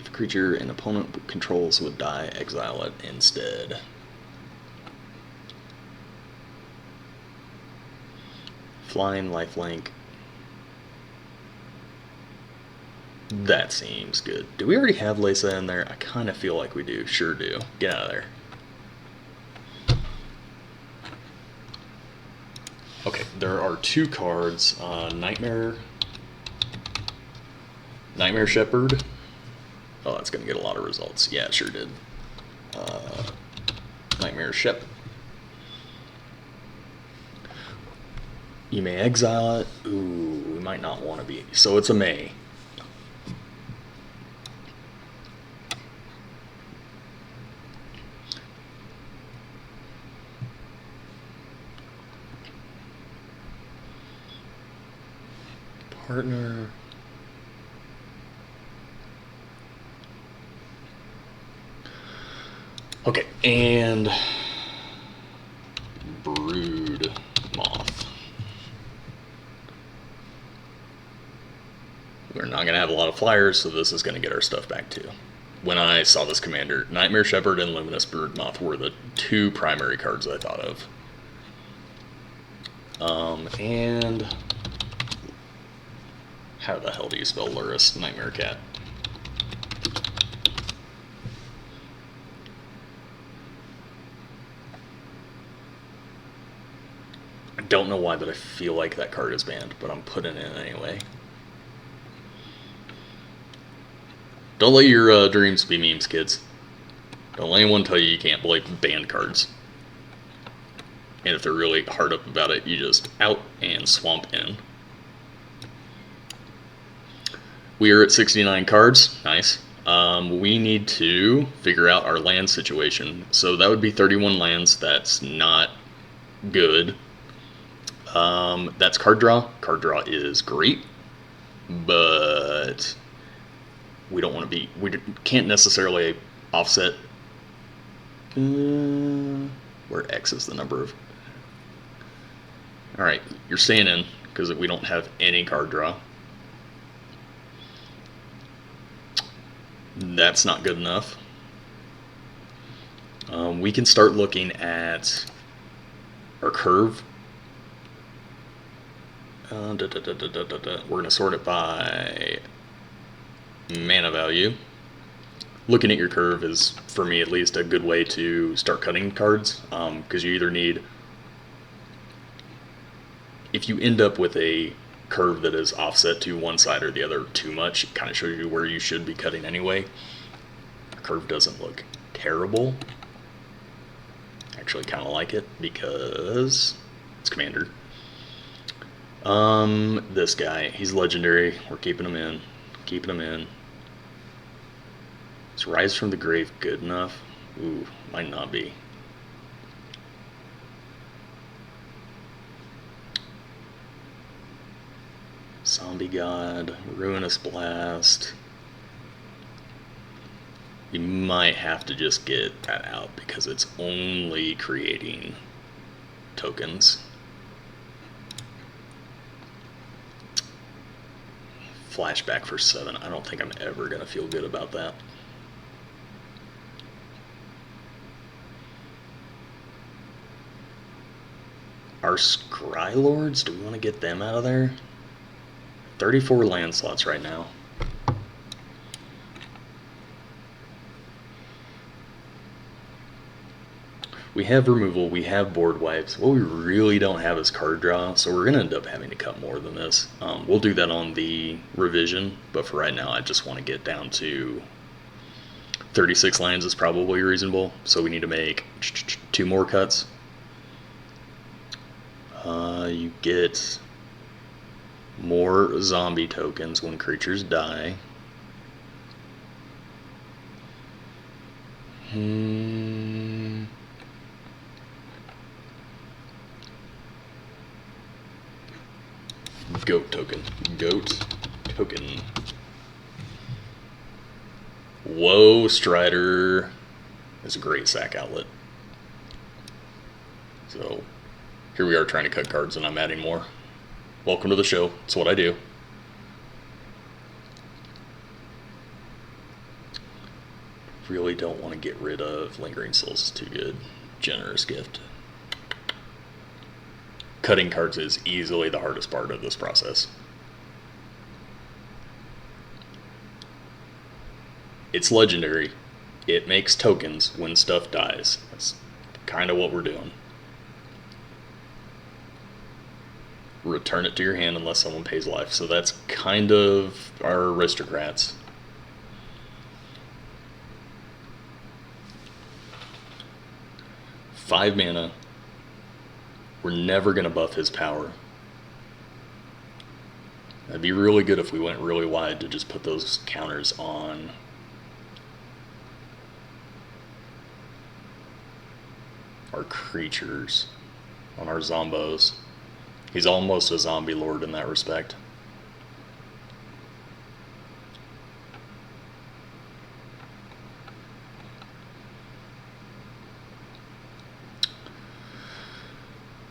a creature an opponent controls would die, exile it instead. Flying, lifelink. That seems good. Do we already have Lisa in there? I kind of feel like we do. Sure do. Get out of there. Okay, there are 2 cards. Nightmare Shepherd. Oh, that's going to get a lot of results. Yeah, it sure did. Nightmare Shep. You may exile it. Ooh, we might not want to be. So it's a may. Partner. Okay, and Brood Moth. We're not going to have a lot of flyers, so this is going to get our stuff back too. When I saw this commander, Nightmare Shepherd and Luminous Brood Moth were the 2 primary cards I thought of. And how the hell do you spell Luris? Nightmare Cat. I don't know why, but I feel like that card is banned, but I'm putting it in anyway. Don't let your dreams be memes, kids. Don't let anyone tell you can't play banned cards. And if they're really hard up about it, you just out and swamp in. We are at 69 cards. Nice. We need to figure out our land situation. So that would be 31 lands. That's not good. That's card draw. Card draw is great, but we don't want to be. We can't necessarily offset. Where X is the number of. All right, you're staying in because we don't have any card draw. That's not good enough. We can start looking at our curve. We're going to sort it by mana value. Looking at your curve is, for me at least, a good way to start cutting cards, because you either need, if you end up with a curve that is offset to one side or the other too much, it kind of shows you where you should be cutting anyway. The curve doesn't look terrible. Actually kind of like it because it's commander. This guy, he's legendary. We're keeping him in. Keeping him in. Is Rise from the Grave good enough? Ooh, might not be. Zombie God, Ruinous Blast. You might have to just get that out because it's only creating tokens. Flashback for 7. I don't think I'm ever going to feel good about that. Our Scry Lords, do we want to get them out of there? 34 land slots right now. We have removal, we have board wipes. What we really don't have is card draw, so we're going to end up having to cut more than this. We'll do that on the revision, but for right now I just want to get down to 36 lands is probably reasonable, so we need to make 2 more cuts. You get more zombie tokens when creatures die. Goat token. Goat token. Whoa, Strider is a great sack outlet. So here we are trying to cut cards and I'm adding more. Welcome to the show. It's what I do. Really don't want to get rid of Lingering Souls. It's too good. Generous gift. Cutting cards is easily the hardest part of this process. It's legendary. It makes tokens when stuff dies. That's kind of what we're doing. Return it to your hand unless someone pays life. So that's kind of our aristocrats. Five mana. We're never going to buff his power. That'd be really good if we went really wide to just put those counters on our creatures, on our zombos. He's almost a zombie lord in that respect.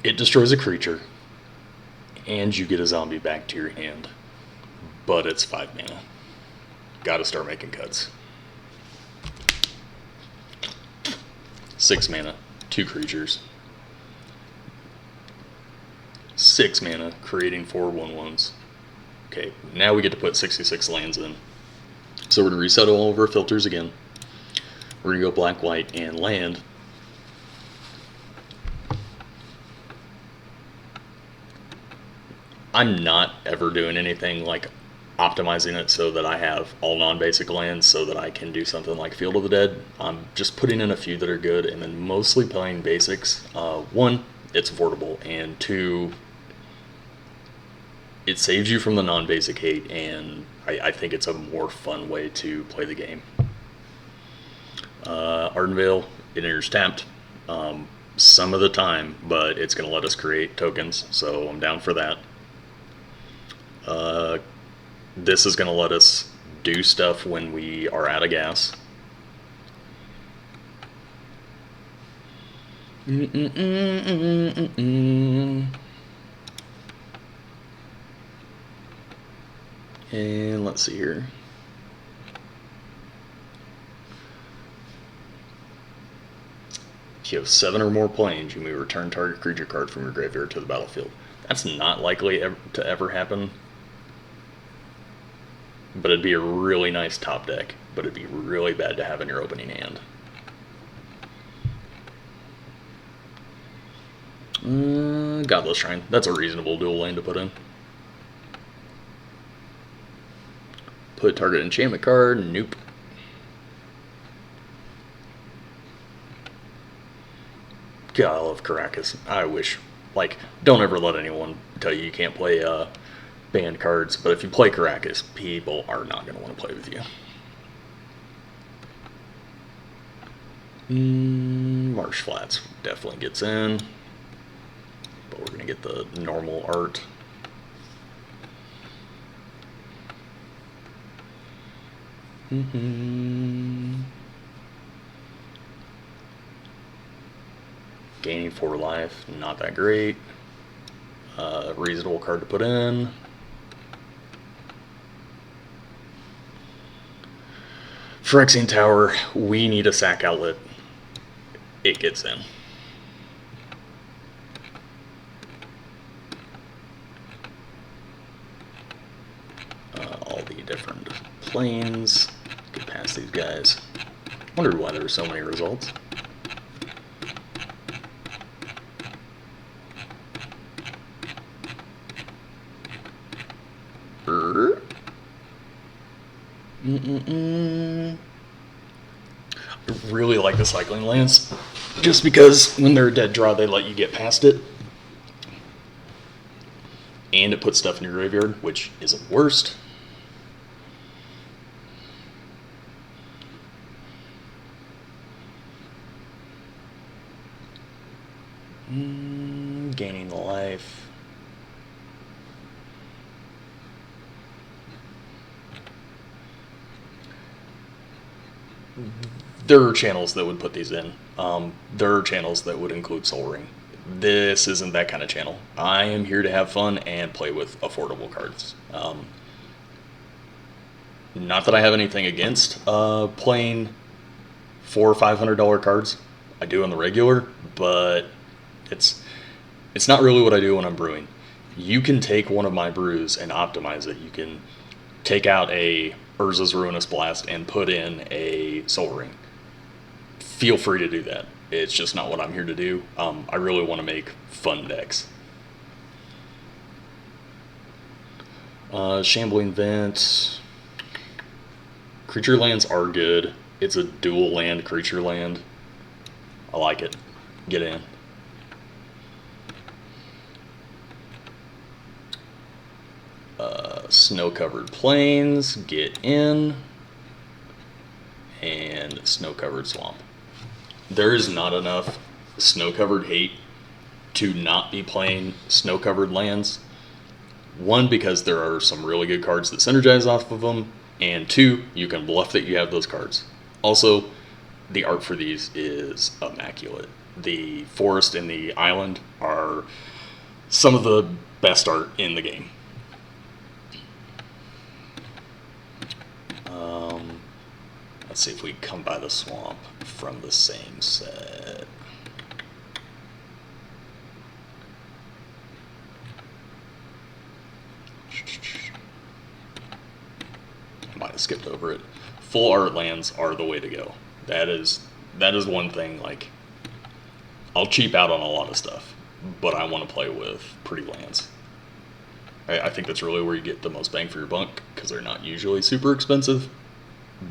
It destroys a creature, and you get a zombie back to your hand, but it's 5 mana. Gotta start making cuts. 6 mana, 2 creatures. 6 mana, creating 4 1/1s. Okay, now we get to put 66 lands in. So we're going to reset all of our filters again. We're going to go black, white, and land. I'm not ever doing anything like optimizing it so that I have all non-basic lands so that I can do something like Field of the Dead. I'm just putting in a few that are good and then mostly playing basics. 1, it's affordable, and 2, it saves you from the non-basic hate, and I think it's a more fun way to play the game. Ardenvale, it enters tapped some of the time, but it's going to let us create tokens, so I'm down for that. This is going to let us do stuff when we are out of gas. And let's see here. If you have 7 or more planes, you may return target creature card from your graveyard to the battlefield. That's not likely to ever happen, but it'd be a really nice top deck, but it'd be really bad to have in your opening hand. Godless Shrine. That's a reasonable dual lane to put in. Put target enchantment card. Nope. God, I love Caracas. I wish, like, don't ever let anyone tell you can't play banned cards, but if you play Caracas, people are not going to want to play with you. Marsh Flats definitely gets in, but we're going to get the normal art. Gaining 4 life, not that great. Reasonable card to put in. Phyrexian Tower, we need a sack outlet. It gets in. All the different planes. Get past these guys. Wondered why there were so many results. I really like the cycling lands, just because when they're a dead draw, they let you get past it. And it puts stuff in your graveyard, which isn't worst. Gaining the life. There are channels that would put these in. There are channels that would include Soul Ring. This isn't that kind of channel. I am here to have fun and play with affordable cards. Not that I have anything against playing $400 or $500 cards. I do on the regular, but it's not really what I do when I'm brewing. You can take one of my brews and optimize it. You can take out a Urza's Ruinous Blast and put in a Soul Ring. Feel free to do that. It's just not what I'm here to do. I really want to make fun decks. Shambling Vent. Creature lands are good. It's a dual land creature land. I like it. Get in. Snow-covered plains, get in, and snow-covered swamp. There is not enough snow-covered hate to not be playing snow-covered lands. One, because there are some really good cards that synergize off of them, and two, you can bluff that you have those cards. Also, the art for these is immaculate. The forest and the island are some of the best art in the game. Let's see if we come by the swamp from the same set. I might have skipped over it. Full art lands are the way to go. That is one thing, like, I'll cheap out on a lot of stuff, but I want to play with pretty lands. I think that's really where you get the most bang for your buck, because they're not usually super expensive.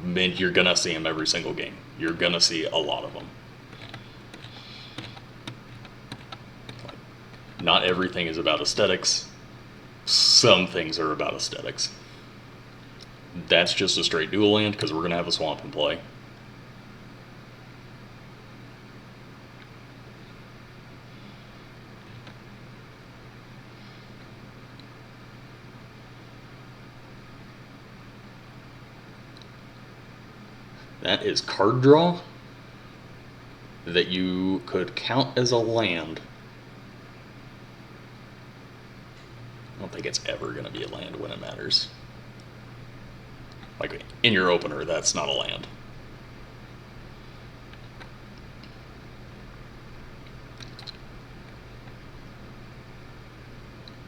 And you're gonna see them every single game. You're gonna see a lot of them. Not everything is about aesthetics. some things are about aesthetics. That's just a straight dual land because we're going to have a swamp in play. That is card draw that you could count as a land. I don't think it's ever going to be a land when it matters. Like in your opener, that's not a land.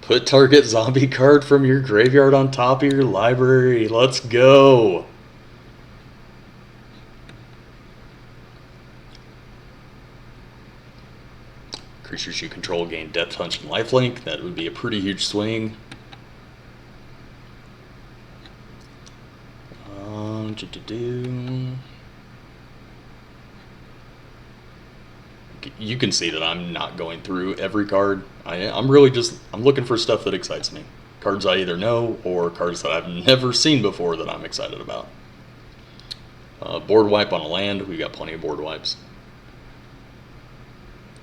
Put target zombie card from your graveyard on top of your library. Let's go. Creatures you control gain Death Touch and Lifelink. That would be a pretty huge swing. You can see that I'm not going through every card. I'm looking for stuff that excites me. Cards I either know or cards that I've never seen before that I'm excited about. Board wipe on a land. We've got plenty of board wipes.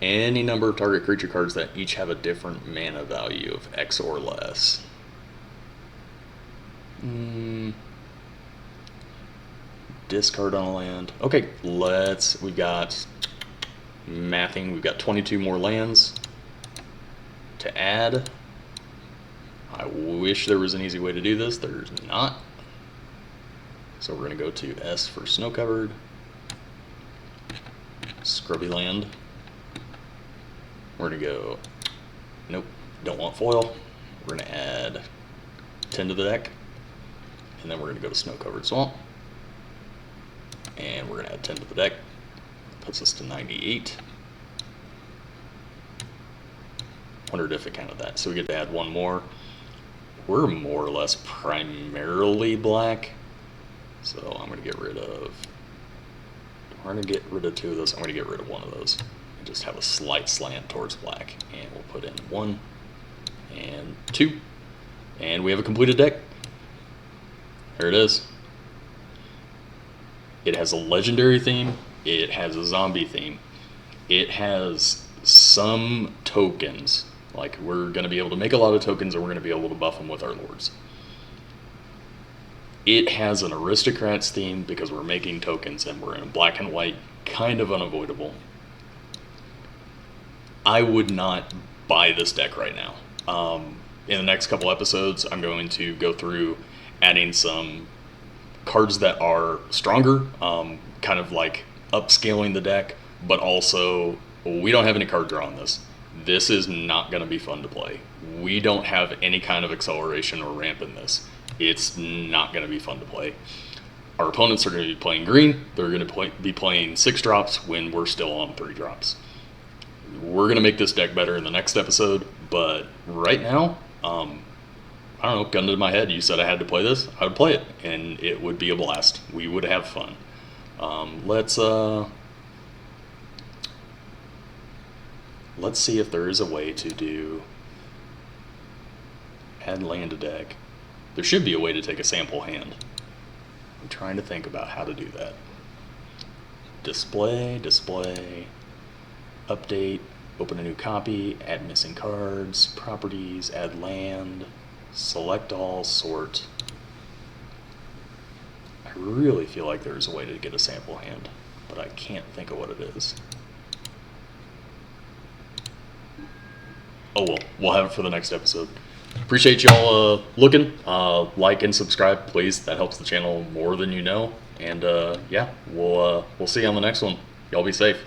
Any number of target creature cards that each have a different mana value of X or less. Discard on a land. Okay, we've got mathing. We've got 22 more lands to add. I wish there was an easy way to do this. There's not. So we're going to go to S for snow covered. Scrubby land. We're going to go, nope, don't want foil. We're going to add 10 to the deck. And then we're going to go to Snow Covered Swamp. And we're going to add 10 to the deck. Puts us to 98. Wondered if it counted that. So we get to add one more. We're more or less primarily black. So I'm going to get rid of, we're going to get rid of 2 of those. I'm going to get rid of 1 of those. Just have a slight slant towards black, and we'll put in 1 and 2, and we have a completed deck. There it is. It has a legendary theme, it has a zombie theme, it has some tokens, like we're going to be able to make a lot of tokens and we're going to be able to buff them with our lords. It has an aristocrats theme because we're making tokens and we're in black and white, kind of unavoidable. I would not buy this deck right now. In the next couple episodes, I'm going to go through adding some cards that are stronger, kind of like upscaling the deck, but also we don't have any card draw on this. This is not going to be fun to play. We don't have any kind of acceleration or ramp in this. It's not going to be fun to play. Our opponents are going to be playing green. They're going to be playing 6 drops when we're still on 3 drops. We're going to make this deck better in the next episode, but right now, I don't know, gun to my head, you said I had to play this, I would play it, and it would be a blast. We would have fun. Let's see if there is a way to do add land to deck. There should be a way to take a sample hand. I'm trying to think about how to do that. Display, update, open a new copy, add missing cards, properties, add land, select all, sort. I really feel like there's a way to get a sample hand, but I can't think of what it is. Oh well, we'll have it for the next episode. Appreciate y'all looking. Like and subscribe, please. That helps the channel more than you know. And yeah, we'll see you on the next one. Y'all be safe.